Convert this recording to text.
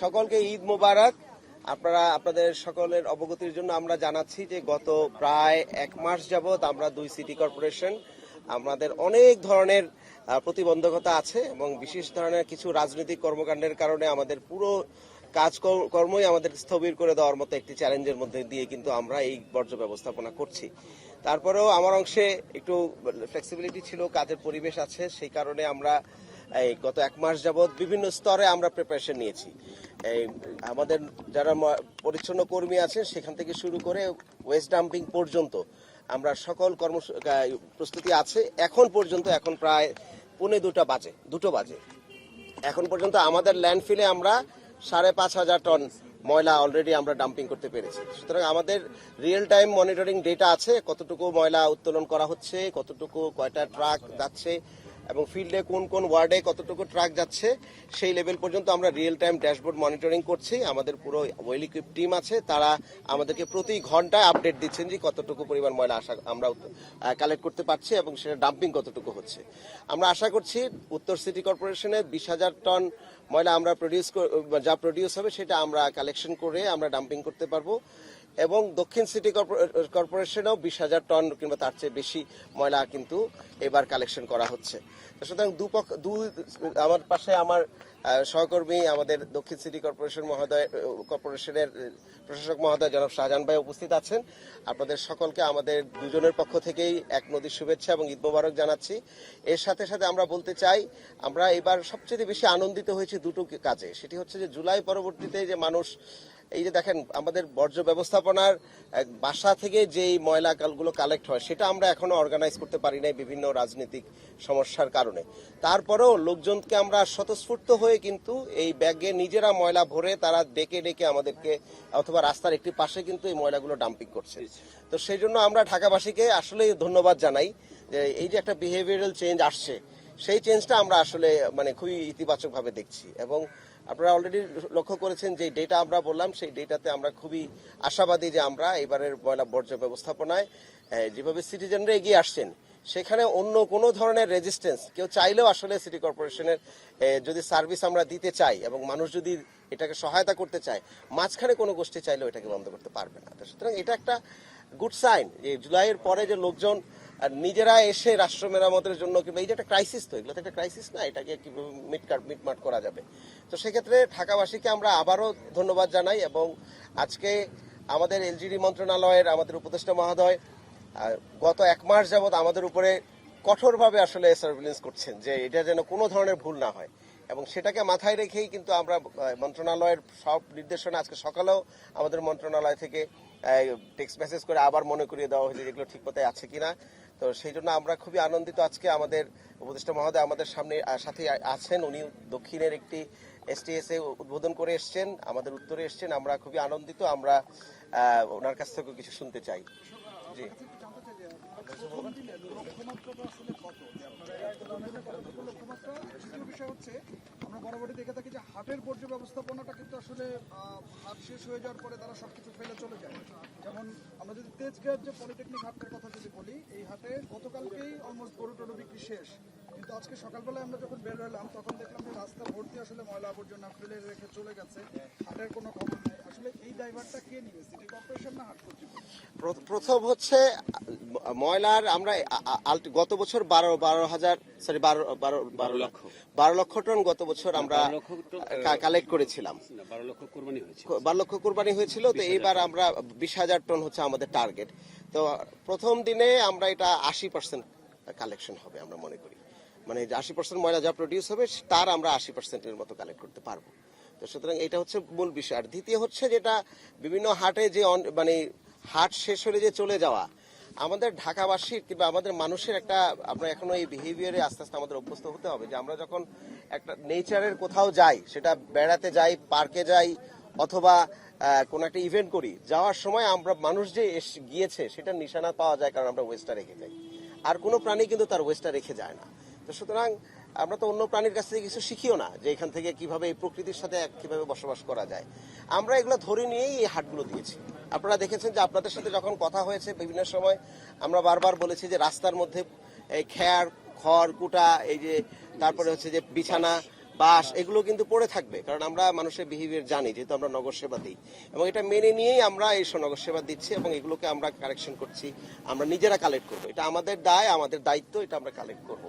সকলকে ঈদ মোবারক। আপনাদের সকলের অবগতির জন্য আমরা জানাচ্ছি যে গত প্রায় এক মাস যাবৎ আমরা দুই সিটি কর্পোরেশন আমাদের অনেক ধরনের প্রতিবন্ধকতা আছে এবং বিশেষ ধরনের কিছু রাজনৈতিক কর্মকাণ্ডের কারণে আমাদের পুরো কাজকর্মই আমাদের স্থবির করে দেওয়ার মতো একটি চ্যালেঞ্জের মধ্যে দিয়ে কিন্তু আমরা এই বর্জ্য ব্যবস্থাপনা করছি। তারপরেও আমার অংশে একটু ফ্লেক্সিবিলিটি ছিল, কাজের পরিবেশ আছে, সেই কারণে আমরা গত এক মাস যাবৎ বিভিন্ন স্তরে আমরা প্রিপারেশন নিয়েছি। আমাদের যারা পরিচ্ছন্ন কর্মী আছেন সেখান থেকে শুরু করে ওয়েস্ট ডাম্পিং পর্যন্ত আমরা সকল প্রস্তুতি আছে। এখন প্রায় 2:45 বাজে এখন পর্যন্ত আমাদের ল্যান্ডফিলে আমরা 5,500 টন ময়লা অলরেডি আমরা ডাম্পিং করতে পেরেছি। সুতরাং আমাদের রিয়েল টাইম মনিটরিং ডেটা আছে, কতটুকু ময়লা উত্তোলন করা হচ্ছে, কতটুকু কয়টা ট্রাক যাচ্ছে এবং ফিল্ডে কোন কোন ওয়ার্ডে কতটুকু ট্রাক যাচ্ছে, সেই লেভেল পর্যন্ত আমরা রিয়েল টাইম ড্যাশবোর্ড মনিটরিং করছি। আমাদের পুরো ওয়েল ইকুইপড টিম আছে, তারা আমাদেরকে প্রতি ঘন্টায় আপডেট দিচ্ছেন যে কতটুকু পরিমাণ ময়লা আমরা কালেক্ট করতে পারছি এবং সেটা ডাম্পিং কতটুকু হচ্ছে। আমরা আশা করছি উত্তর সিটি কর্পোরেশনে 20,000 টন ময়লা আমরা প্রডিউস হবে সেটা আমরা কালেকশন করে আমরা ডাম্পিং করতে পারবো এবং দক্ষিণ সিটি কর্পোরেশনেও 20,000 টন কিংবা তার চেয়ে বেশি ময়লা কিন্তু এবার কালেকশন করা হচ্ছে। সুতরাং আমার পাশে আমার সহকর্মী আমাদের দক্ষিণ সিটি কর্পোরেশনের প্রশাসক মহোদয় জনাব শাহজাহান ভাই উপস্থিত আছেন। আপনাদের সকলকে আমাদের দুজনের পক্ষ থেকেই এক নদীর শুভেচ্ছা এবং ঈদ মোবারক জানাচ্ছি। এর সাথে সাথে আমরা বলতে চাই, আমরা এবার সবচেয়ে বেশি আনন্দিত হয়েছি দুটো কাজে। সেটি হচ্ছে যে জুলাই পরবর্তীতে যে মানুষ এই যে দেখেন আমাদের বর্জ্য ব্যবস্থাপনার বাসা থেকে যেই ময়লাগুলো কালেক্ট হয় সেটা আমরা এখনো অর্গানাইজ করতে পারি নাই বিভিন্ন রাজনৈতিক সমস্যার কারণে। তারপরেও লোকজনকে আমরা স্বতঃস্ফূর্ত হয়ে কিন্তু এই ব্যাগে নিজেরা ময়লা ভরে তারা ডেকে ডেকে আমাদেরকে অথবা রাস্তার একটি পাশে কিন্তু এই ময়লাগুলো ডাম্পিং করছে। তো সেই জন্য আমরা ঢাকাবাসীকে আসলে ধন্যবাদ জানাই যে এই যে একটা বিহেভিয়ারাল চেঞ্জ আসছে, সেই চেঞ্জটা আমরা আসলে খুবই ইতিবাচকভাবে দেখছি। এবং আপনারা অলরেডি লক্ষ্য করেছেন যে ডেটা আমরা বললাম, সেই ডেটাতে আমরা খুবই আশাবাদী যে আমরা এবারের ময়লা বর্জ্য ব্যবস্থাপনায় যেভাবে সিটিজেনরা এগিয়ে আসছেন সেখানে অন্য কোনো ধরনের রেজিস্ট্যান্স কেউ চাইলেও আসলে সিটি কর্পোরেশনের যদি সার্ভিস আমরা দিতে চাই এবং মানুষ যদি এটাকে সহায়তা করতে চায়, মাঝখানে কোনো গোষ্ঠী চাইলেও এটাকে বন্ধ করতে পারবে না। সুতরাং এটা একটা গুড সাইন যে জুলাইয়ের পরে যে লোকজন নিজেরা এসে রাষ্ট্র মেরামতের জন্য কিংবা এই যে একটা ক্রাইসিস, তো এগুলো তো একটা ক্রাইসিস না, এটাকে কিভাবে মিটমাট করা যাবে। তো সেক্ষেত্রে ঢাকাবাসীকে আমরা আবারও ধন্যবাদ জানাই এবং আজকে আমাদের এলজিডি মন্ত্রণালয়ের আমাদের উপদেষ্টা মহোদয় গত এক মাস যাবৎ আমাদের উপরে কঠোরভাবে আসলে সার্ভিলেন্স করছেন যে এটা যেন কোনো ধরনের ভুল না হয় এবং সেটাকে মাথায় রেখেই কিন্তু আমরা মন্ত্রণালয়ের সব নির্দেশনা আজকে সকালেও আমাদের মন্ত্রণালয় থেকে টেক্সট মেসেজ করে আবার মনে করিয়ে দেওয়া হয়েছে যেগুলো ঠিক পথে আছে কিনা। তো সেই জন্য আমরা খুবই আনন্দিত। আজকে আমাদের উপদেষ্টা মহোদয় আমাদের সাথে আছেন, উনি দক্ষিণের একটি STS উদ্বোধন করে এসছেন, আমাদের উত্তরে এসছেন। আমরা খুবই আনন্দিত, আমরা ওনার কাছ থেকে কিছু শুনতে চাই। জি, আমরা বরাবরই দেখে থাকি যে হাটের বর্জ্য ব্যবস্থাপনাটা কিন্তু আসলে হাট শেষ হয়ে যাওয়ার পরে তারা সবকিছু ফেলে চলে যায়। যেমন আমরা যদি তেজগাঁও যে পলিটেকনিক হাটের কথা যদি বলি, এই হাটে গতকালকেই অলমোস্ট গরু টরু বিক্রি শেষ, কিন্তু আজকে সকালবেলায় আমরা যখন বের হলাম তখন দেখলাম যে রাস্তা ভর্তি আসলে ময়লা আবর্জনা ফেলে রেখে চলে গেছে, হাটের কোনো খবর নেই। আসলে এই ড্রাইভারটা কে নিবে, সিটি কর্পোরেশন না হাট কর্তৃপক্ষ? প্রথম হচ্ছে ময়লার আমরা গত বছর 12 লক্ষ টন গত বছর আমরা কালেক্ট করেছিলাম। 12 লক্ষ কোরবানি হয়েছিল। তো এইবার আমরা 20,000 টন হচ্ছে আমাদের টার্গেট। তো প্রথম দিনে আমরা এটা 80% কালেকশন হবে আমরা মনে করি, 80% ময়লা যা প্রডিউস হবে তার আমরা 80%-এর মতো কালেক্ট করতে পারবো। তো সুতরাং এটা হচ্ছে মূল বিষয়। আর দ্বিতীয় হচ্ছে যেটা বিভিন্ন হাটে যে হাট শেষ হলে যে চলে যাওয়া, আমাদের ঢাকাবাসীর কিংবা আমাদের মানুষের একটা আমরা এখনো এই বিহেভিয়ারে আস্তে আস্তে আমাদের অভ্যস্ত হতে হবে যে আমরা যখন একটা নেচারের কোথাও যাই, সেটা বেড়াতে যাই, পার্কে যাই অথবা কোন একটা ইভেন্ট করি, যাওয়ার সময় আমরা মানুষ যে গিয়েছে সেটা নিশানা পাওয়া যায়, কারণ আমরা ওয়েস্টটা রেখে যাই। আর কোনো প্রাণী কিন্তু তার ওয়েস্টটা রেখে যায় না। তো সুতরাং আমরা তো অন্য প্রাণীর কাছ থেকে কিছু শিখিও না যে এখান থেকে কিভাবে এই প্রকৃতির সাথে কিভাবে বসবাস করা যায়। আমরা এগুলো ধরে নিয়েই এই হাটগুলো দিয়েছি। আপনারা দেখেছেন যে আপনাদের সাথে যখন কথা হয়েছে বিভিন্ন সময় আমরা বারবার বলেছি যে রাস্তার মধ্যে খড় কুটা, এই যে তারপরে হচ্ছে যে বিছানা বাঁশ এগুলো কিন্তু পড়ে থাকবে, কারণ আমরা মানুষের বিহেভিয়ার জানি, যেহেতু আমরা নগর সেবা দিই, এবং এটা মেনে নিয়েই আমরা এই নগর সেবা দিচ্ছি এবং এগুলোকে আমরা কালেকশন করছি, আমরা নিজেরা কালেক্ট করবো। এটা আমাদের দায়, আমাদের দায়িত্ব, এটা আমরা কালেক্ট করবো।